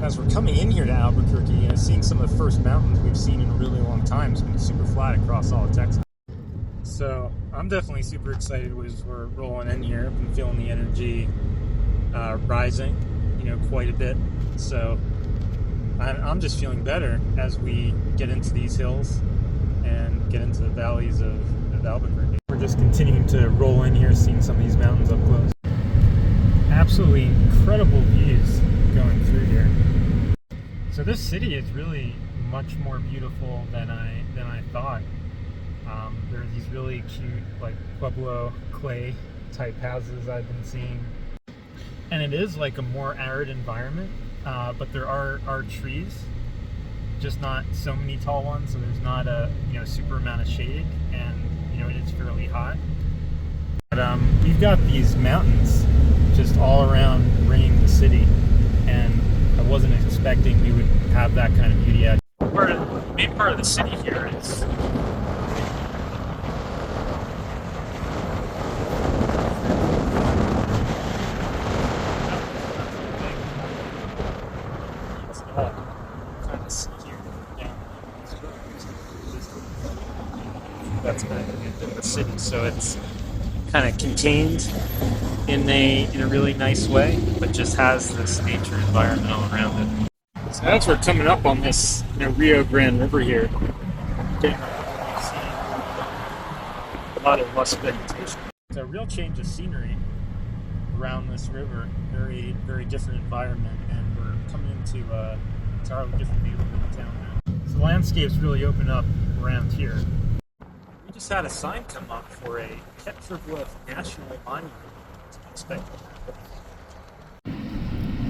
As we're coming in here to Albuquerque, seeing some of the first mountains we've seen in a really long time. It's been super flat across all of Texas. So I'm definitely super excited as we're rolling in here. I've been feeling the energy rising, quite a bit. So I'm just feeling better as we get into these hills and get into the valleys of Albuquerque. We're just continuing to roll in here, seeing some of these mountains up close. Absolutely incredible views going through here. So this city is really much more beautiful than I thought. There are these really cute, like Pueblo clay type houses I've been seeing, and it is like a more arid environment. But there are trees, just not so many tall ones, so there's not a super amount of shade, and it is fairly hot. But we've got these mountains just all around ringing the city, and I wasn't expecting we would have that kind of beauty. The main part of the city here is that's kind of the city, so it's kind of contained in a really nice way, but just has this nature environment all around it. So as we're coming up on this Rio Grande River here, getting to see a lot of lush vegetation. It's a real change of scenery around this river. Very, very different environment, and we're coming into a entirely different neighborhood in town now. So the landscapes really open up around here. We just had a sign come up for a Petroglyph National Monument.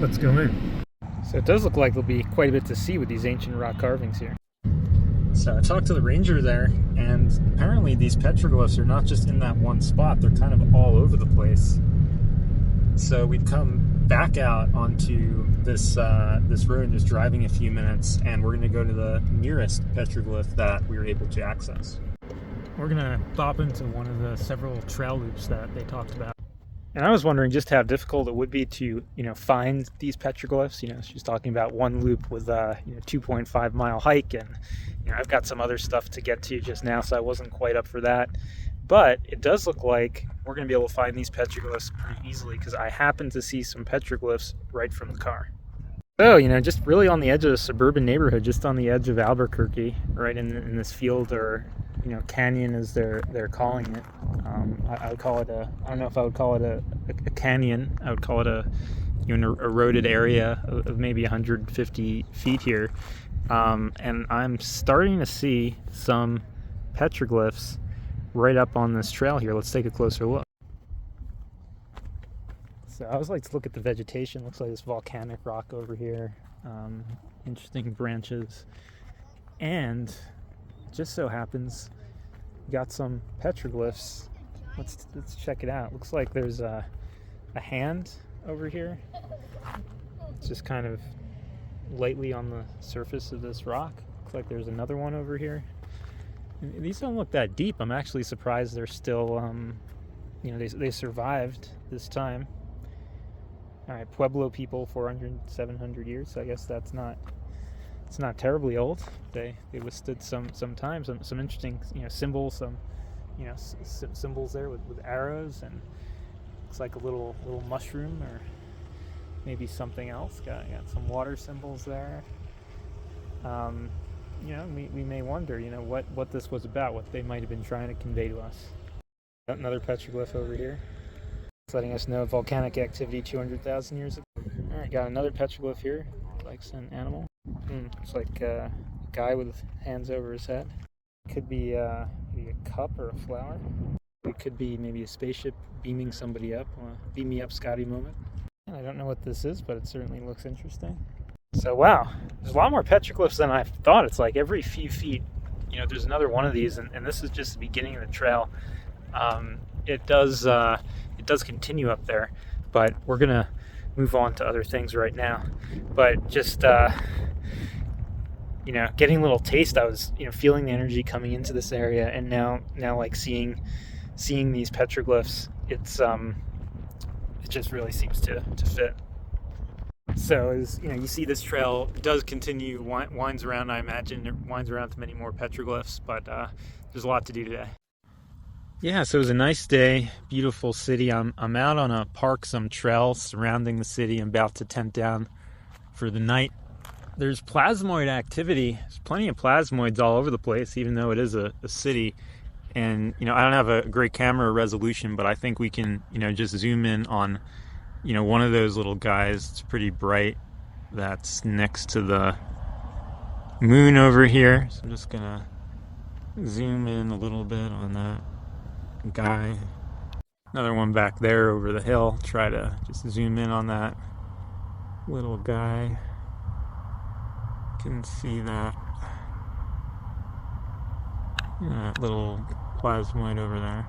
Let's go in. So it does look like there'll be quite a bit to see with these ancient rock carvings here. So I talked to the ranger there, and apparently these petroglyphs are not just in that one spot, they're kind of all over the place. So we've come back out onto this road, just driving a few minutes, and we're going to go to the nearest petroglyph that we were able to access. We're going to bop into one of the several trail loops that they talked about. And I was wondering just how difficult it would be to, find these petroglyphs. She's talking about one loop with a 2.5 mile hike, and I've got some other stuff to get to just now, so I wasn't quite up for that. But it does look like we're going to be able to find these petroglyphs pretty easily, because I happen to see some petroglyphs right from the car. So, just really on the edge of a suburban neighborhood, just on the edge of Albuquerque, right in this field, or canyon as they're calling it. I would call it I don't know if I would call it a canyon. I would call it an eroded area of maybe 150 feet here. And I'm starting to see some petroglyphs right up on this trail here. Let's take a closer look. So I always like to look at the vegetation. Looks like this volcanic rock over here. Interesting branches. And just so happens we got some petroglyphs. Let's check it out. Looks like there's a hand over here. It's just kind of lightly on the surface of this rock. Looks like there's another one over here. And these don't look that deep. I'm actually surprised they're still they survived this time. All right, Pueblo people, 700 years. So I guess it's not terribly old. They withstood some time. Some interesting symbols. Some symbols there with arrows, and looks like a little mushroom or maybe something else. Got some water symbols there. We may wonder what this was about, what they might have been trying to convey to us. Got another petroglyph over here. It's letting us know volcanic activity 200,000 years ago. All right, got another petroglyph here. Like an animal. It's like a guy with hands over his head. Could be maybe a cup or a flower. It could be maybe a spaceship beaming somebody up. Beam me up, Scotty moment. I don't know what this is, but it certainly looks interesting. So wow, there's a lot more petroglyphs than I thought. It's like every few feet, there's another one of these, and this is just the beginning of the trail. It does continue up there, but we're gonna move on to other things right now. But just getting a little taste. I was feeling the energy coming into this area, and now like seeing these petroglyphs, it just really seems to fit. So as you know, you see this trail does continue, winds around. I imagine it winds around to many more petroglyphs, but there's a lot to do today. Yeah, so it was a nice day, beautiful city. I'm out on a park, some trail surrounding the city. I'm about to tent down for the night. There's plasmoid activity. There's plenty of plasmoids all over the place, even though it is a city. And you know, I don't have a great camera resolution, but I think we can, you know, just zoom in on, you know, one of those little guys. It's pretty bright. That's next to the moon over here. So I'm just gonna zoom in a little bit on that guy. Another one back there over the hill. Try to just zoom in on that little guy. Can see that little plasmoid over there.